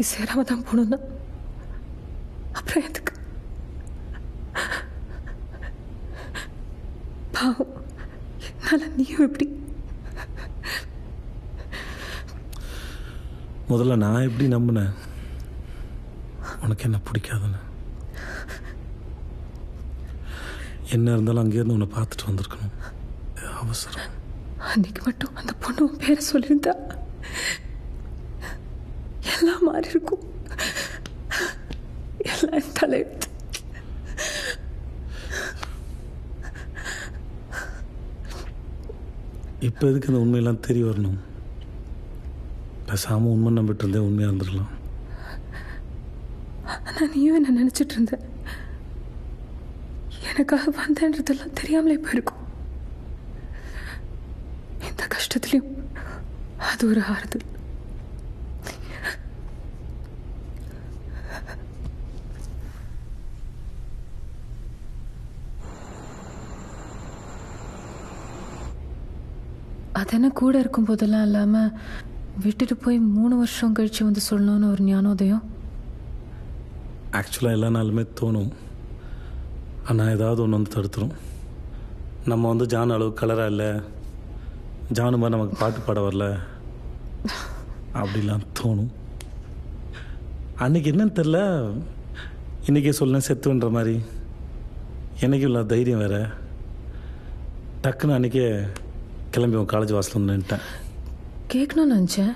அப்படி சேராம தான் போகணும்னா அப்புறம் எதுக்கு? பாவம், என்னால நீயும் எப்படி? முதல்ல நான் எப்படி நம்பினேன் உனக்கு என்ன பிடிக்காதுன்னு? என்ன இருந்தாலும் அங்கேருந்து உன்னை பார்த்துட்டு வந்திருக்கணும். அவசரம். அன்னைக்கு மட்டும் அந்த பொண்ணு உன் பேரை சொல்லியிருந்தா எல்லாம் மாறி இருக்கும். எல்லாம் தலையெழுத்து. இப்போ எதுக்கு இந்த உண்மையெல்லாம் தெரிய வரணும்? பேசாமல் உண்மை நம்பிட்டு இருந்தே உண்மையாக இருந்துடலாம். ஆனால் நீயும் என்ன நினச்சிட்டு இருந்த. எனக்காக வந்தேன்றதெல்லாம் தெரியாமலே போயிருக்கும். இந்த கஷ்டத்துலையும் அது ஒரு ஆறுதல். அதென்ன கூட இருக்கும் போதெல்லாம் இல்லாமல் விட்டுட்டு போய் 3 வருஷம் கழிச்சு வந்து சொல்லணும்னு ஒரு ஞானோதயம். ஆக்சுவலாக எல்லா நாளுமே தோணும். ஆனால் ஏதாவது ஒன்று வந்து தடுத்துரும். நம்ம வந்து ஜான் அளவு கலராக இல்லை, ஜானு மாதிரி நமக்கு பாட்டு பாட வரல அப்படிலாம் தோணும். அன்றைக்கி என்னன்னு தெரில, இன்றைக்கே சொல்லேன் செத்துன்ற மாதிரி. என்றைக்கும் இல்லாத தைரியம் வேறு. டக்குன்னு அன்றைக்கே கிளம்பி உன் காலேஜ் வாசல் வந்து நின்ட்டேன். கேட்கணும்னு நினச்சேன்.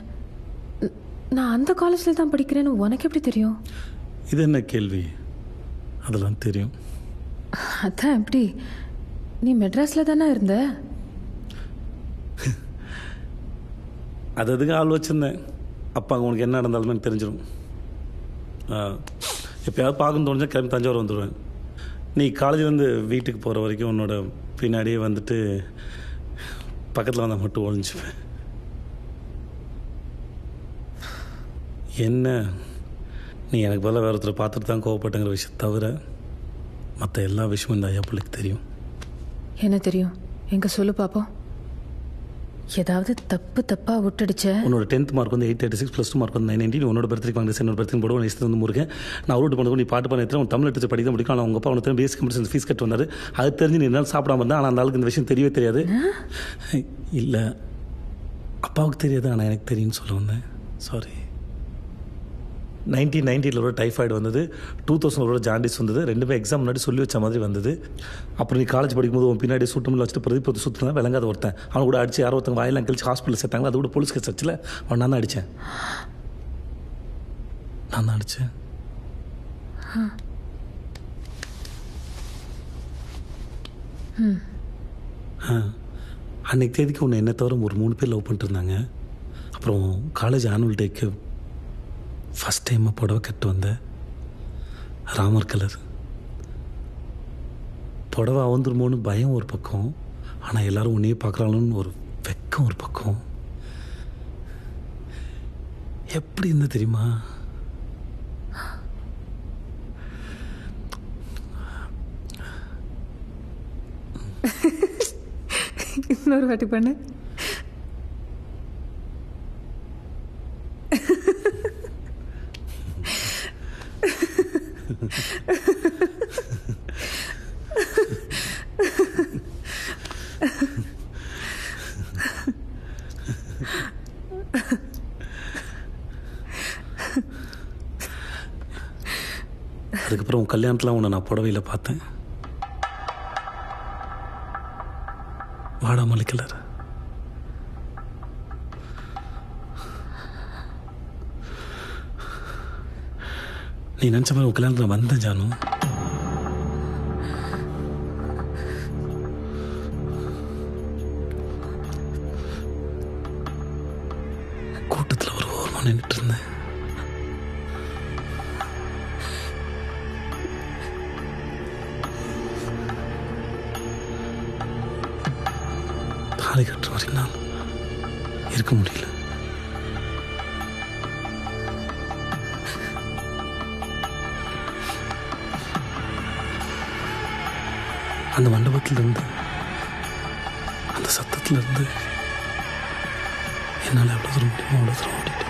நான் அந்த காலேஜில் தான் படிக்கிறேன்னு உனக்கு எப்படி தெரியும்? இது என்ன கேள்வி? அதெல்லாம் தெரியும். அதான் எப்படி? நீ மெட்ராஸில் தானே இருந்த? அது அதுக்கு ஆள் வச்சுருந்தேன். அப்பா உனக்கு என்ன நடந்தாலுமே எனக்கு தெரிஞ்சிடும். எப்போயாவது பார்க்கணுன்னு தோணுச்சா கிளம்பி தஞ்சாவூர் வந்துடுவேன். நீ காலேஜ்லேருந்து வீட்டுக்கு போகிற வரைக்கும் உன்னோட பின்னாடியே வந்துட்டு பக்கத்தில் வந்தால் மட்டும் ஒழிஞ்சுப்பேன். என்ன நீ எனக்கு பதிலாக வேறு ஒருத்தரை பார்த்துட்டு தான் கோவப்பட்டங்கிற விஷயம் தவிர மற்ற எல்லா விஷயமும் இந்த ஐயா பிள்ளைக்கு தெரியும். என்ன தெரியும்? எங்கே சொல்லு பார்ப்போம். ஏதாவது தப்பாக விட்டுடுச்ச? உன்னோட 10th மார்க் வந்து 886 +2 மார்க் வந்து 990. உன்னோட பர்த்டேக்கு வாங்க என்னோட பர்த்டேக்கு போடுவோம். நெக்ஸ்ட் வந்து முருகன். நான் அவரோட பண்ணது நீ பாட்டு பண்ண உன் தமிழ் லிட்டரேச்சர் படிக்க முடியும். ஆனால் உங்கள் அப்பா உனக்கு பேசிக் கம்ப்யூட்டர் ஃபீஸ் கட்டு வந்தார். அது தெரிஞ்சு நீ என்னால் சாப்பிடாம இருந்தால். ஆனால் அந்த ஆளுக்கு இந்த விஷயம் தெரியவே தெரியாது. இல்லை, அப்பாவுக்கு தெரியாது, ஆனால் எனக்கு தெரியும்னு சொல்ல வந்தேன். சாரி. 1990 ஒரு டைஃபாய்டு வந்தது, 2000 ஒரு ஜாண்டிஸ் வந்தது. ரெண்டுமே எக்ஸாம் முன்னாடி சொல்லி வச்ச மாதிரி வந்தது. அப்புறம் நீ காலேஜ் படிக்கும்போது உன் பின்னாடி சுட்டமில் வச்சுட்டு பிரதீப் சுற்றுனா விளங்காத ஒருத்தன் அவன் கூட அடிச்சு யாரோ ஒருத்தங்க வாயிலாம் கழிச்சு ஹாஸ்பிட்டல் சேர்த்தாங்க. அது கூட போலீஸ் கேஸ் வச்சுல அவன் நான் தான் அடித்தேன். நான் தான் அடித்தேன். அன்னைக்கு தேதிக்கு உன்னை என்ன தவிர ஒரு 3 பேர் லவ் பண்ணிட்டு இருந்தாங்க. அப்புறம் காலேஜ் ஆனுவல் டேக்கு ஃபஸ்ட் டைமாக புடவை கட்டு வந்தேன். ராமர் கலர் புடவை அவந்துருமோன்னு பயம் ஒரு பக்கம், ஆனால் எல்லோரும் உன்னையே பார்க்குறாங்கன்னு ஒரு வெக்கம் ஒரு பக்கம். எப்படி இருந்த தெரியுமா? இன்னொரு வாட்டி பண்ணு. அதுக்கப்புறம் உன் கல்யாணத்தில் உன்னை நான் புடவையில் பார்த்தேன். வாடாமல்லி கலர். நீ நினச்ச மாதிரி உன் கல்யாணத்தில் வந்தேன் ஜானு. கூட்டத்தில் ஒரு ஓரமாக நின்றுட்டு இருந்தேன். தாலி கட்டுற வரைக்கும் நான் இருக்க முடியல. அந்த மண்டபத்திலிருந்து அந்த சத்தத்திலிருந்து என்னால் எவ்வளோ தூரம் முடியுமோ அவ்வளோ தூரம் ஓடிட்டேன்.